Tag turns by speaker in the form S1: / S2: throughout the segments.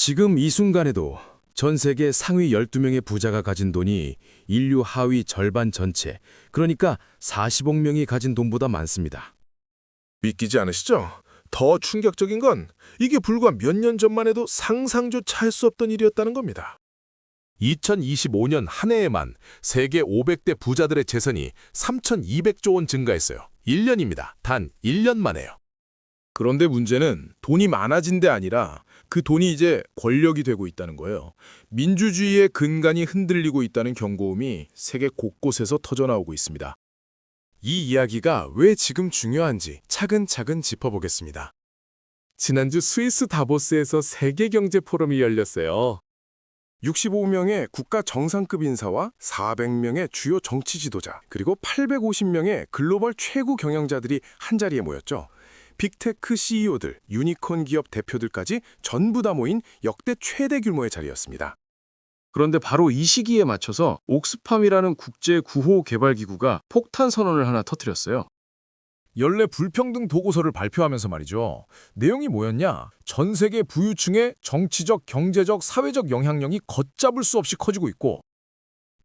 S1: 지금 이 순간에도 전 세계 상위 12명의 부자가 가진 돈이 인류 하위 절반 전체, 그러니까 40억 명이 가진 돈보다 많습니다.
S2: 믿기지 않으시죠? 더 충격적인 건 이게 불과 몇 년 전만 해도 상상조차 할 수 없던 일이었다는 겁니다. 2025년 한 해에만 세계 500대 부자들의 재산이 3,200조 원 증가했어요. 1년입니다. 단 1년 만에요. 그런데 문제는 돈이 많아진 데 아니라 그 돈이 이제 권력이 되고 있다는 거예요. 민주주의의 근간이 흔들리고 있다는 경고음이 세계 곳곳에서 터져나오고 있습니다. 이 이야기가 왜 지금 중요한지 차근차근 짚어보겠습니다. 지난주 스위스 다보스에서 세계경제 포럼이 열렸어요. 65명의 국가 정상급 인사와 400명의 주요 정치 지도자, 그리고 850명의 글로벌 최고 경영자들이 한자리에 모였죠. 빅테크 CEO들, 유니콘 기업 대표들까지 전부 다 모인 역대 최대 규모의 자리였습니다. 그런데 바로 이 시기에 맞춰서 옥스팜이라는 국제 구호 개발 기구가 폭탄 선언을 하나 터뜨렸어요. 연례 불평등 보고서를 발표하면서 말이죠. 내용이 뭐였냐? 전 세계 부유층의 정치적, 경제적, 사회적 영향력이 걷잡을 수 없이 커지고 있고,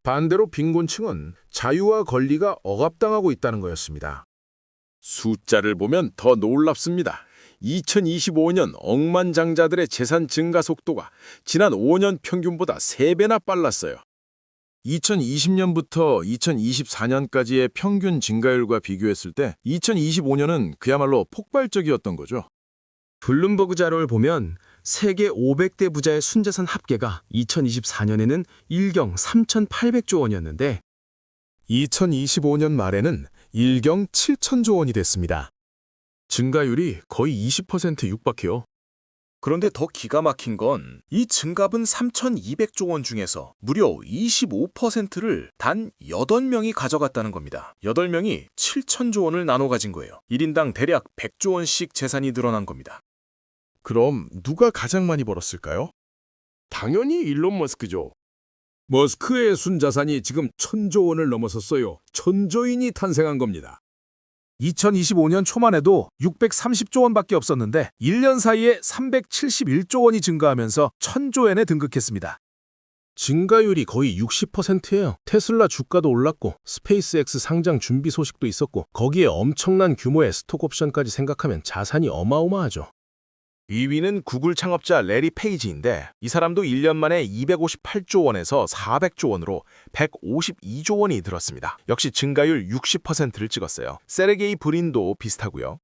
S2: 반대로 빈곤층은 자유와 권리가 억압당하고 있다는 거였습니다. 숫자를 보면 더 놀랍습니다. 2025년 억만장자들의 재산 증가 속도가 지난 5년 평균보다 3배나 빨랐어요. 2020년부터 2024년까지의 평균 증가율과 비교했을 때 2025년은 그야말로 폭발적이었던 거죠.
S1: 블룸버그 자료를 보면 세계 500대 부자의 순자산 합계가 2024년에는 일경 3,800조 원이었는데
S2: 2025년 말에는 일경 7천조 원이 됐습니다. 증가율이 거의 20% 육박해요. 그런데 더 기가 막힌 건 이 증갑은 3,200조 원 중에서 무려 25%를 단 8명이 가져갔다는 겁니다. 8명이 7천조 원을 나눠 가진 거예요. 1인당 대략 100조 원씩 재산이 늘어난 겁니다. 그럼 누가 가장 많이 벌었을까요? 당연히 일론 머스크죠. 머스크의 순자산이 지금 1,000조 원을 넘어섰어요. 천조인이 탄생한 겁니다. 2025년 초만 해도 630조 원밖에 없었는데 1년 사이에 371조 원이 증가하면서 1,000조엔에 등극했습니다. 증가율이 거의 60%예요. 테슬라 주가도 올랐고 스페이스X 상장 준비 소식도 있었고 거기에 엄청난 규모의 스톡옵션까지 생각하면 자산이 어마어마하죠. 2위는 구글 창업자 레리 페이지인데 이 사람도 1년 만에 258조 원에서 400조 원으로 152조 원이 늘었습니다. 역시 증가율 60%를 찍었어요. 세르게이 브린도 비슷하고요.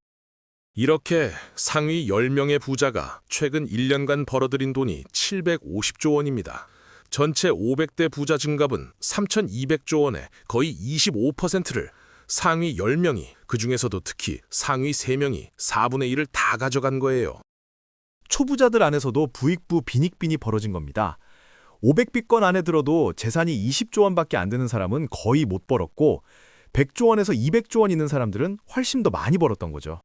S2: 이렇게 상위 10명의 부자가 최근 1년간 벌어들인 돈이 750조 원입니다. 전체 500대 부자 증갑은 3,200조 원에 거의 25%를 상위 10명이, 그중에서도 특히 상위 3명이 4분의 1을 다 가져간 거예요.
S3: 초부자들 안에서도 부익부 빈익빈이 벌어진 겁니다. 500비권 안에 들어도 재산이 20조 원밖에 안 되는 사람은 거의 못 벌었고 100조 원에서 200조 원 있는 사람들은 훨씬 더 많이 벌었던 거죠.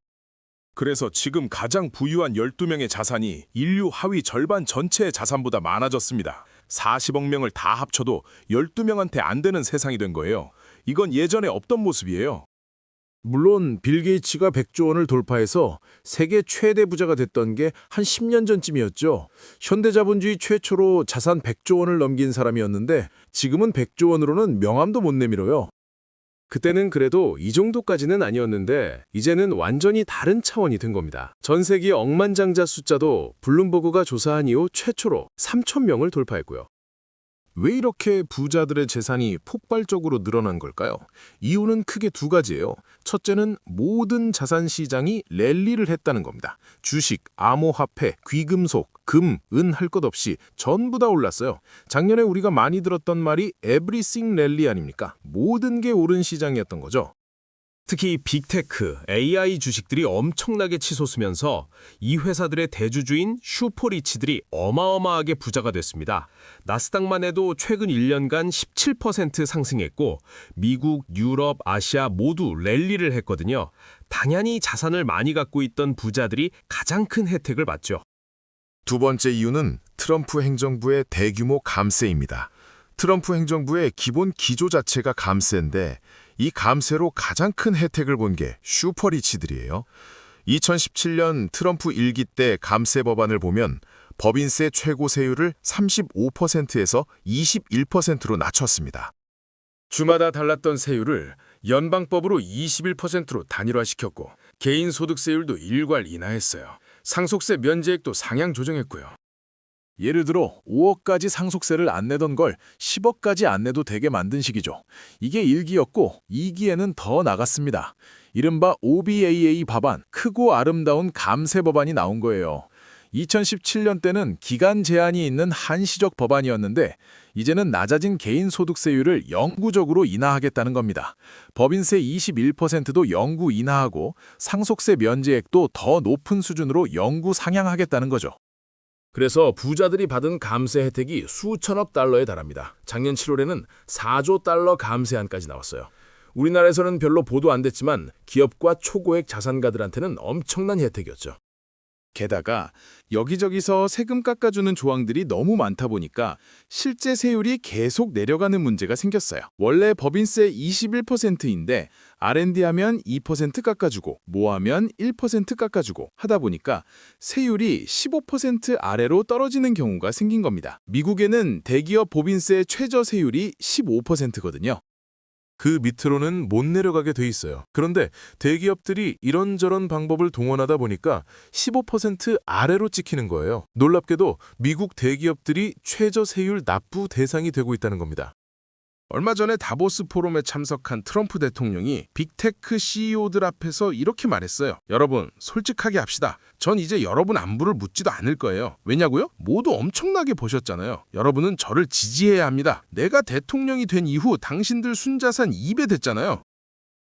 S2: 그래서 지금 가장 부유한 12명의 자산이 인류 하위 절반 전체의 자산보다 많아졌습니다. 40억 명을 다 합쳐도 12명한테 안 되는 세상이 된 거예요. 이건 예전에 없던 모습이에요. 물론 빌 게이츠가 100조 원을 돌파해서 세계 최대 부자가 됐던 게 한 10년 전쯤이었죠. 현대자본주의 최초로 자산 100조 원을 넘긴 사람이었는데 지금은 100조 원으로는 명함도 못 내밀어요. 그때는 그래도 이 정도까지는 아니었는데 이제는 완전히 다른 차원이 된 겁니다. 전 세계 억만장자 숫자도 블룸버그가 조사한 이후 최초로 3,000명을 돌파했고요. 왜 이렇게 부자들의 재산이 폭발적으로 늘어난 걸까요? 이유는 크게 두 가지예요. 첫째는 모든 자산 시장이 랠리를 했다는 겁니다. 주식, 암호화폐, 귀금속, 금, 은 할 것 없이 전부 다 올랐어요. 작년에 우리가 많이 들었던 말이 에브리싱 랠리 아닙니까? 모든 게 오른 시장이었던 거죠. 특히 빅테크, AI 주식들이 엄청나게 치솟으면서 이 회사들의 대주주인 슈퍼리치들이 어마어마하게 부자가 됐습니다. 나스닥만 해도 최근 1년간 17% 상승했고 미국, 유럽, 아시아 모두 랠리를 했거든요. 당연히 자산을 많이 갖고 있던 부자들이 가장 큰 혜택을 받죠. 두 번째 이유는 트럼프 행정부의 대규모 감세입니다. 트럼프 행정부의 기본 기조 자체가 감세인데 이 감세로 가장 큰 혜택을 본 게 슈퍼리치들이에요. 2017년 트럼프 1기 때 감세 법안을 보면
S4: 법인세 최고 세율을 35%에서 21%로 낮췄습니다.
S1: 주마다 달랐던 세율을 연방법으로 21%로 단일화시켰고 개인소득세율도 일괄 인하했어요. 상속세 면제액도 상향 조정했고요.
S2: 예를 들어 5억까지 상속세를 안 내던 걸 10억까지 안 내도 되게 만든 식이죠. 이게 1기였고 2기에는 더 나갔습니다. 이른바 OBAA 법안, 크고 아름다운 감세 법안이 나온 거예요. 2017년 때는 기간 제한이 있는 한시적 법안이었는데 이제는 낮아진 개인소득세율을 영구적으로 인하하겠다는 겁니다. 법인세 21%도 영구 인하하고 상속세 면제액도 더 높은 수준으로 영구 상향하겠다는 거죠.
S5: 그래서 부자들이 받은 감세 혜택이 수천억 달러에 달합니다. 작년 7월에는 4조 달러 감세안까지 나왔어요. 우리나라에서는 별로 보도 안 됐지만 기업과 초고액 자산가들한테는 엄청난 혜택이었죠.
S2: 게다가 여기저기서 세금 깎아주는 조항들이 너무 많다 보니까 실제 세율이 계속 내려가는 문제가 생겼어요. 원래 법인세 21%인데 R&D 하면 2% 깎아주고 모하면 1% 깎아주고 하다 보니까 세율이 15% 아래로 떨어지는 경우가 생긴 겁니다. 미국에는 대기업 법인세 최저 세율이 15%거든요.
S6: 그 밑으로는 못 내려가게 돼 있어요. 그런데 대기업들이 이런저런 방법을 동원하다 보니까 15% 아래로 찍히는 거예요. 놀랍게도 미국 대기업들이 최저 세율 납부 대상이 되고 있다는 겁니다.
S2: 얼마 전에 다보스 포럼에 참석한 트럼프 대통령이 빅테크 CEO들 앞에서 이렇게 말했어요. 여러분, 솔직하게 합시다. 전 이제 여러분 안부를 묻지도 않을 거예요. 왜냐고요? 모두 엄청나게 버셨잖아요. 여러분은 저를 지지해야 합니다. 내가 대통령이 된 이후 당신들 순자산 2배 됐잖아요.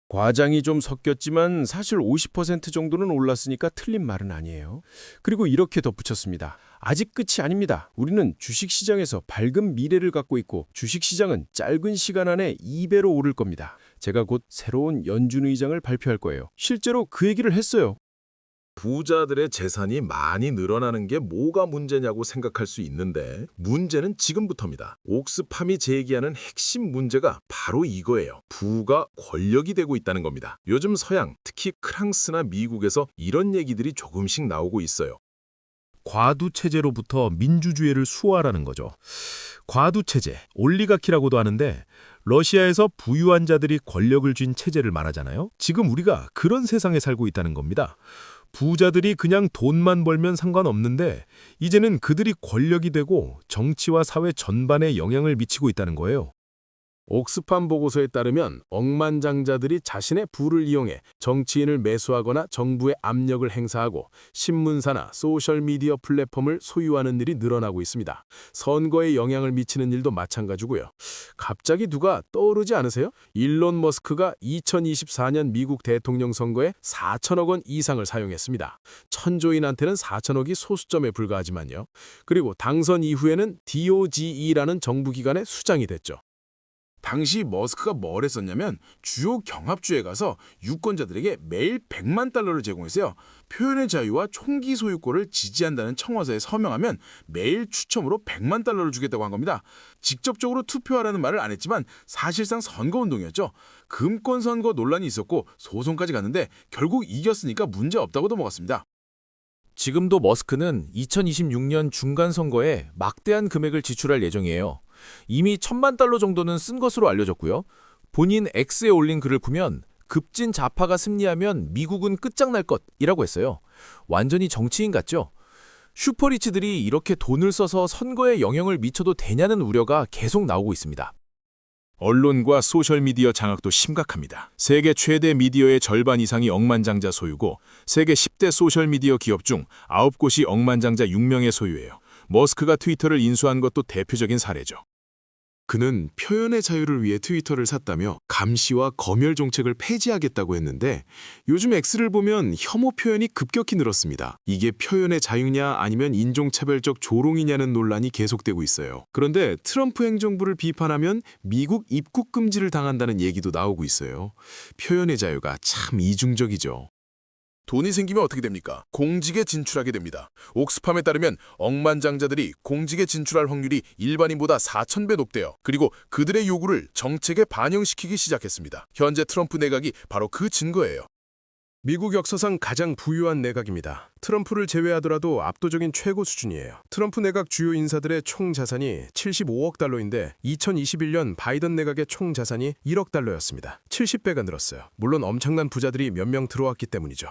S1: 과장이 좀 섞였지만 사실 50% 정도는 올랐으니까 틀린 말은 아니에요. 그리고 이렇게 덧붙였습니다. 아직 끝이 아닙니다. 우리는 주식시장에서 밝은 미래를 갖고 있고 주식시장은 짧은 시간 안에 2배로 오를 겁니다. 제가 곧 새로운 연준 의장을 발표할 거예요. 실제로 그 얘기를 했어요.
S2: 부자들의 재산이 많이 늘어나는 게 뭐가 문제냐고 생각할 수 있는데 문제는 지금부터입니다. 옥스팜이 제기하는 핵심 문제가 바로 이거예요. 부가 권력이 되고 있다는 겁니다. 요즘 서양, 특히 프랑스나 미국에서 이런 얘기들이 조금씩 나오고 있어요.
S7: 과두체제로부터 민주주의를 수호하라는 거죠. 과두체제, 올리가키라고도 하는데 러시아에서 부유한 자들이 권력을 쥔 체제를 말하잖아요. 지금 우리가 그런 세상에 살고 있다는 겁니다. 부자들이 그냥 돈만 벌면 상관없는데 이제는 그들이 권력이 되고 정치와 사회 전반에 영향을 미치고 있다는 거예요.
S5: 옥스팜 보고서에 따르면 억만장자들이 자신의 부를 이용해 정치인을 매수하거나 정부에 압력을 행사하고 신문사나 소셜미디어 플랫폼을 소유하는 일이 늘어나고 있습니다. 선거에 영향을 미치는 일도 마찬가지고요. 갑자기 누가 떠오르지 않으세요? 일론 머스크가 2024년 미국 대통령 선거에 4천억 원 이상을 사용했습니다. 천조인한테는 4천억이 소수점에 불과하지만요. 그리고 당선 이후에는 DOGE라는 정부기관의 수장이 됐죠.
S2: 당시 머스크가 뭘 했었냐면 주요 경합주에 가서 유권자들에게 매일 100만 달러를 제공했어요. 표현의 자유와 총기 소유권을 지지한다는 청와서에 서명하면 매일 추첨으로 100만 달러를 주겠다고 한 겁니다. 직접적으로 투표하라는 말을 안 했지만 사실상 선거운동이었죠. 금권 선거 논란이 있었고 소송까지 갔는데 결국 이겼으니까 문제 없다고 넘어갔습니다.
S5: 지금도 머스크는 2026년 중간선거에 막대한 금액을 지출할 예정이에요. 이미 1,000만 달러 정도는 쓴 것으로 알려졌고요. 본인 X에 올린 글을 보면 급진 좌파가 승리하면 미국은 끝장날 것이라고 했어요. 완전히 정치인 같죠? 슈퍼리치들이 이렇게 돈을 써서 선거에 영향을 미쳐도 되냐는 우려가 계속 나오고 있습니다.
S2: 언론과 소셜미디어 장악도 심각합니다. 세계 최대 미디어의 절반 이상이 억만장자 소유고 세계 10대 소셜미디어 기업 중 9곳이 억만장자 6명의 소유예요. 머스크가 트위터를 인수한 것도 대표적인 사례죠. 그는 표현의 자유를 위해 트위터를 샀다며 감시와 검열 정책을 폐지하겠다고 했는데 요즘 X를 보면 혐오 표현이 급격히 늘었습니다. 이게 표현의 자유냐 아니면 인종차별적 조롱이냐는 논란이 계속되고 있어요. 그런데 트럼프 행정부를 비판하면 미국 입국 금지를 당한다는 얘기도 나오고 있어요. 표현의 자유가 참 이중적이죠. 돈이 생기면 어떻게 됩니까? 공직에 진출하게 됩니다. 옥스팜에 따르면 억만장자들이 공직에 진출할 확률이 일반인보다 4,000배 높대요. 그리고 그들의 요구를 정책에 반영시키기 시작했습니다. 현재 트럼프 내각이 바로 그 증거예요.
S5: 미국 역사상 가장 부유한 내각입니다. 트럼프를 제외하더라도 압도적인 최고 수준이에요. 트럼프 내각 주요 인사들의 총 자산이 75억 달러인데 2021년 바이든 내각의 총 자산이 1억 달러였습니다. 70배가 늘었어요. 물론 엄청난 부자들이 몇 명 들어왔기 때문이죠.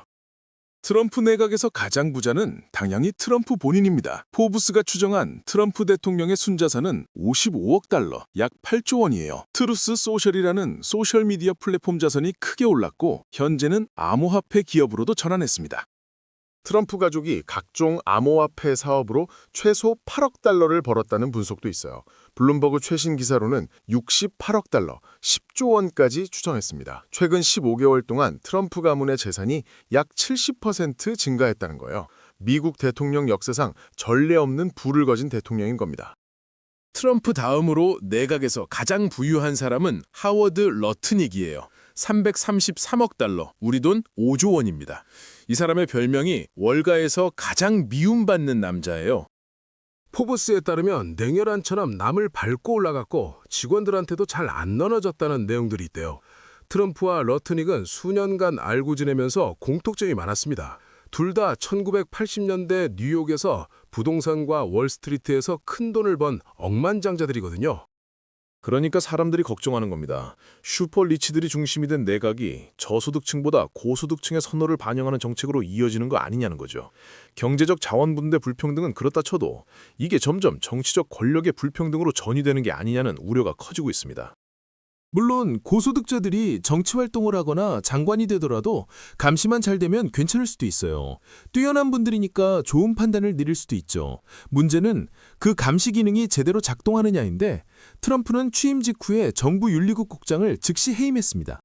S2: 트럼프 내각에서 가장 부자는 당연히 트럼프 본인입니다. 포브스가 추정한 트럼프 대통령의 순자산은 55억 달러, 약 8조 원이에요. 트루스 소셜이라는 소셜미디어 플랫폼 자산이 크게 올랐고 현재는 암호화폐 기업으로도 전환했습니다.
S4: 트럼프 가족이 각종 암호화폐 사업으로 최소 8억 달러를 벌었다는 분석도 있어요. 블룸버그 최신 기사로는 68억 달러, 10조 원까지 추정했습니다. 최근 15개월 동안 트럼프 가문의 재산이 약 70% 증가했다는 거예요. 미국 대통령 역사상 전례 없는 부를 거진 대통령인 겁니다.
S5: 트럼프 다음으로 내각에서 가장 부유한 사람은 하워드 러트닉이에요. 333억 달러, 우리 돈 5조 원입니다. 이 사람의 별명이 월가에서 가장 미움받는 남자예요. 포브스에 따르면 냉혈한처럼 남을 밟고 올라갔고 직원들한테도 잘 안 나눠졌다는 내용들이 있대요. 트럼프와 러트닉은 수년간 알고 지내면서 공통점이 많았습니다. 둘 다 1980년대 뉴욕에서 부동산과 월스트리트에서 큰 돈을 번 억만장자들이거든요.
S3: 그러니까 사람들이 걱정하는 겁니다. 슈퍼 리치들이 중심이 된 내각이 저소득층보다 고소득층의 선호를 반영하는 정책으로 이어지는 거 아니냐는 거죠. 경제적 자원 분배 불평등은 그렇다 쳐도 이게 점점 정치적 권력의 불평등으로 전이되는 게 아니냐는 우려가 커지고 있습니다.
S5: 물론 고소득자들이 정치활동을 하거나 장관이 되더라도 감시만 잘 되면 괜찮을 수도 있어요. 뛰어난 분들이니까 좋은 판단을 내릴 수도 있죠. 문제는 그 감시 기능이 제대로 작동하느냐인데 트럼프는 취임 직후에 정부 윤리국 국장을 즉시 해임했습니다.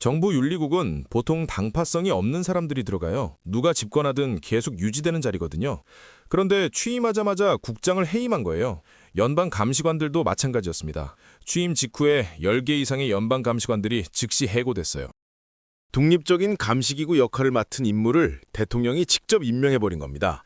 S6: 정부 윤리국은 보통 당파성이 없는 사람들이 들어가요. 누가 집권하든 계속 유지되는 자리거든요. 그런데 취임하자마자 국장을 해임한 거예요. 연방 감시관들도 마찬가지였습니다. 취임 직후에 10개 이상의 연방 감시관들이 즉시 해고됐어요.
S3: 독립적인 감시기구 역할을 맡은 인물을 대통령이 직접 임명해버린 겁니다.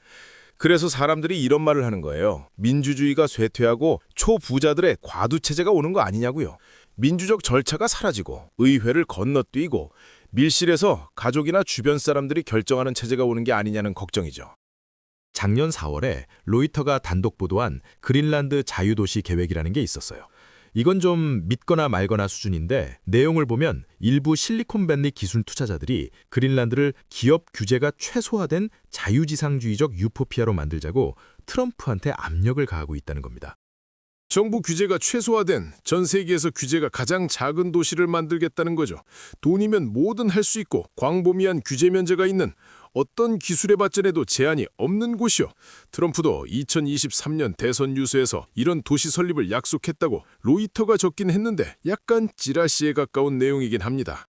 S3: 그래서 사람들이 이런 말을 하는 거예요. 민주주의가 쇠퇴하고 초부자들의 과두체제가 오는 거 아니냐고요. 민주적 절차가 사라지고 의회를 건너뛰고 밀실에서 가족이나 주변 사람들이 결정하는 체제가 오는 게 아니냐는 걱정이죠.
S7: 작년 4월에 로이터가 단독 보도한 그린란드 자유도시 계획이라는 게 있었어요. 이건 좀 믿거나 말거나 수준인데 내용을 보면 일부 실리콘밸리 기술 투자자들이 그린란드를 기업 규제가 최소화된 자유지상주의적 유토피아로 만들자고 트럼프한테 압력을 가하고 있다는 겁니다.
S5: 정부 규제가 최소화된 전 세계에서 규제가 가장 작은 도시를 만들겠다는 거죠. 돈이면 뭐든 할 수 있고 광범위한 규제 면제가 있는 어떤 기술의 발전에도 제한이 없는 곳이요. 트럼프도 2023년 대선 유세에서 이런 도시 설립을 약속했다고 로이터가 적긴 했는데 약간 찌라시에 가까운 내용이긴 합니다.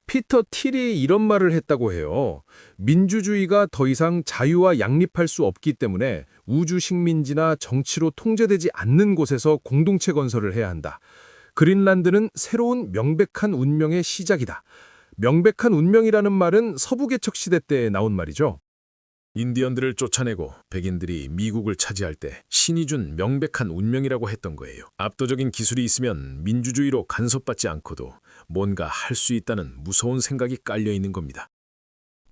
S5: 피터 틸이 이런 말을 했다고 해요. 민주주의가 더 이상 자유와 양립할 수 없기 때문에 우주 식민지나 정치로 통제되지 않는 곳에서 공동체 건설을 해야 한다. 그린란드는 새로운 명백한 운명의 시작이다. 명백한 운명이라는 말은 서부 개척 시대 때 나온 말이죠. 인디언들을 쫓아내고 백인들이 미국을 차지할 때 신이 준 명백한 운명이라고 했던 거예요. 압도적인 기술이 있으면 민주주의로 간섭받지 않고도 뭔가 할 수 있다는 무서운 생각이 깔려 있는 겁니다.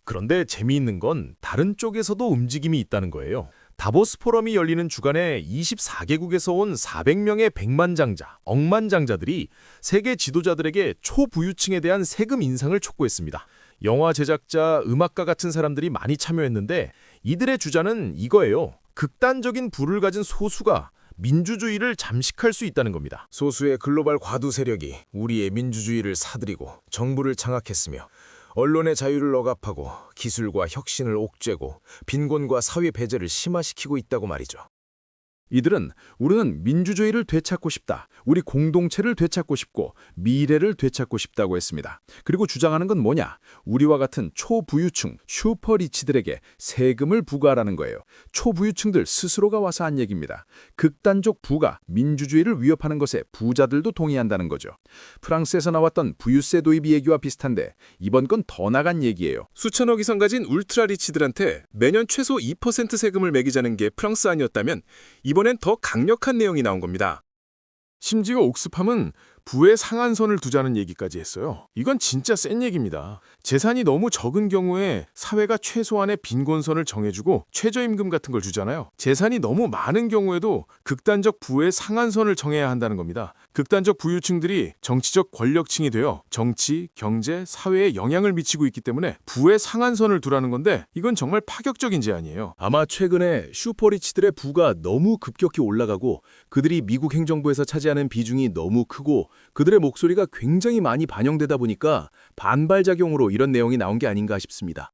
S3: 그런데 재미있는 건 다른 쪽에서도 움직임이 있다는 거예요. 다보스 포럼이 열리는 주간에 24개국에서 온 400명의 백만장자, 억만장자들이 세계 지도자들에게 초부유층에 대한 세금 인상을 촉구했습니다. 영화 제작자, 음악가 같은 사람들이 많이 참여했는데 이들의 주장은 이거예요. 극단적인 부를 가진 소수가 민주주의를 잠식할 수 있다는 겁니다.
S5: 소수의 글로벌 과두 세력이 우리의 민주주의를 사들이고 정부를 장악했으며 언론의 자유를 억압하고 기술과 혁신을 옥죄고 빈곤과 사회 배제를 심화시키고 있다고 말이죠. 이들은 우리는 민주주의를 되찾고 싶다. 우리 공동체를 되찾고 싶고 미래를 되찾고 싶다고 했습니다. 그리고 주장하는 건 뭐냐? 우리와 같은 초부유층, 슈퍼리치들에게 세금을 부과하라는 거예요. 초부유층들 스스로가 와서 한 얘기입니다. 극단적 부가 민주주의를 위협하는 것에 부자들도 동의한다는 거죠. 프랑스에서 나왔던 부유세 도입 얘기와 비슷한데 이번 건 더 나간 얘기예요.
S2: 수천억 이상 가진 울트라리치들한테 매년 최소 2% 세금을 매기자는 게 프랑스 아니었다면 이번엔 더 강력한 내용이 나온 겁니다.
S5: 심지어 옥스팜은 부의 상한선을 두자는 얘기까지 했어요. 이건 진짜 센 얘기입니다. 재산이 너무 적은 경우에 사회가 최소한의 빈곤선을 정해주고 최저임금 같은 걸 주잖아요. 재산이 너무 많은 경우에도 극단적 부의 상한선을 정해야 한다는 겁니다. 극단적 부유층들이 정치적 권력층이 되어 정치, 경제, 사회에 영향을 미치고 있기 때문에 부의 상한선을 두라는 건데 이건 정말 파격적인 제안이에요.
S8: 아마 최근에 슈퍼리치들의 부가 너무 급격히 올라가고 그들이 미국 행정부에서 차지하는 비중이 너무 크고 그들의 목소리가 굉장히 많이 반영되다 보니까 반발작용으로 이런 내용이 나온 게 아닌가 싶습니다.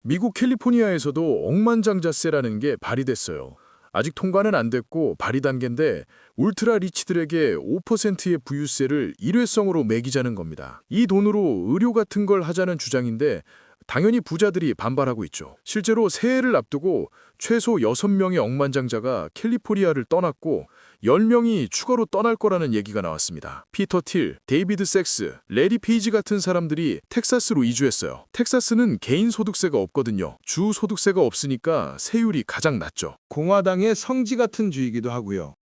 S5: 미국 캘리포니아에서도 억만장자세라는 게 발의됐어요. 아직 통과는 안 됐고 발의 단계인데 울트라 리치들에게 5%의 부유세를 일회성으로 매기자는 겁니다. 이 돈으로 의료 같은 걸 하자는 주장인데 당연히 부자들이 반발하고 있죠. 실제로 새해를 앞두고 최소 6명의 억만장자가 캘리포니아를 떠났고 10명이 추가로 떠날 거라는 얘기가 나왔습니다. 피터 틸, 데이비드 섹스, 레리 페이지 같은 사람들이 텍사스로 이주했어요. 텍사스는 개인 소득세가 없거든요. 주 소득세가 없으니까 세율이 가장 낮죠.
S9: 공화당의 성지 같은 주이기도 하고요.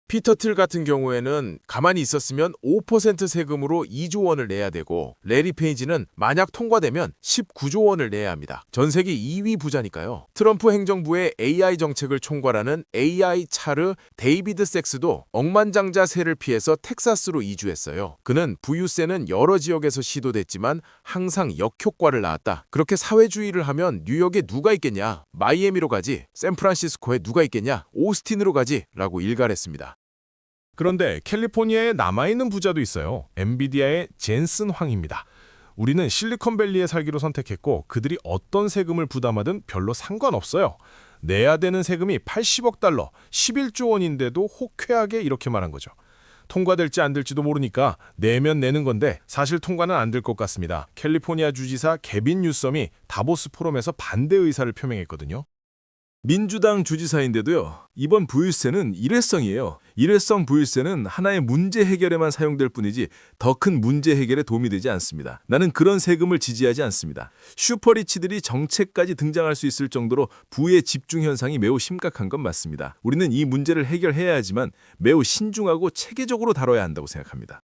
S2: 피터 틸 같은 경우에는 가만히 있었으면 5% 세금으로 2조 원을 내야 되고 레리 페이지는 만약 통과되면 19조 원을 내야 합니다. 전 세계 2위 부자니까요. 트럼프 행정부의 AI 정책을 총괄하는 AI 차르 데이비드 섹스도 억만장자세를 피해서 텍사스로 이주했어요. 그는 부유세는 여러 지역에서 시도됐지만 항상 역효과를 낳았다. 그렇게 사회주의를 하면 뉴욕에 누가 있겠냐? 마이애미로 가지. 샌프란시스코에 누가 있겠냐? 오스틴으로 가지. 라고 일갈했습니다.
S6: 그런데 캘리포니아에 남아있는 부자도 있어요. 엔비디아의 젠슨 황입니다. 우리는 실리콘밸리에 살기로 선택했고 그들이 어떤 세금을 부담하든 별로 상관없어요. 내야 되는 세금이 80억 달러, 11조 원인데도 호쾌하게 이렇게 말한 거죠. 통과될지 안 될지도 모르니까 내면 내는 건데 사실 통과는 안 될 것 같습니다. 캘리포니아 주지사 개빈 뉴섬이 다보스 포럼에서 반대 의사를 표명했거든요.
S8: 민주당 주지사인데도요. 이번 부유세는 일회성이에요. 일회성 부유세는 하나의 문제 해결에만 사용될 뿐이지 더 큰 문제 해결에 도움이 되지 않습니다. 나는 그런 세금을 지지하지 않습니다. 슈퍼리치들이 정책까지 등장할 수 있을 정도로 부의 집중 현상이 매우 심각한 건 맞습니다. 우리는 이 문제를 해결해야 하지만 매우 신중하고 체계적으로 다뤄야 한다고 생각합니다.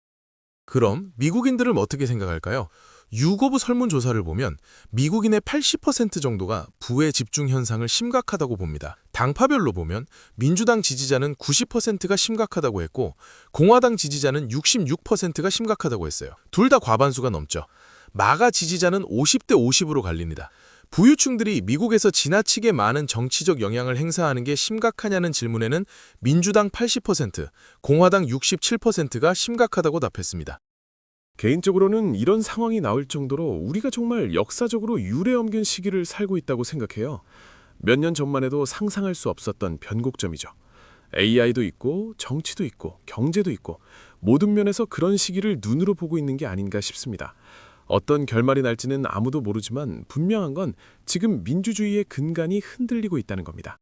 S2: 그럼 미국인들은 어떻게 생각할까요? 유거부 설문조사를 보면 미국인의 80% 정도가 부의 집중 현상을 심각하다고 봅니다. 당파별로 보면 민주당 지지자는 90%가 심각하다고 했고 공화당 지지자는 66%가 심각하다고 했어요. 둘 다 과반수가 넘죠. 마가 지지자는 50대 50으로 갈립니다. 부유층들이 미국에서 지나치게 많은 정치적 영향을 행사하는 게 심각하냐는 질문에는 민주당 80%, 공화당 67%가 심각하다고 답했습니다.
S5: 개인적으로는 이런 상황이 나올 정도로 우리가 정말 역사적으로 유례없는 시기를 살고 있다고 생각해요. 몇 년 전만 해도 상상할 수 없었던 변곡점이죠. AI도 있고 정치도 있고 경제도 있고 모든 면에서 그런 시기를 눈으로 보고 있는 게 아닌가 싶습니다. 어떤 결말이 날지는 아무도 모르지만 분명한 건 지금 민주주의의 근간이 흔들리고 있다는 겁니다.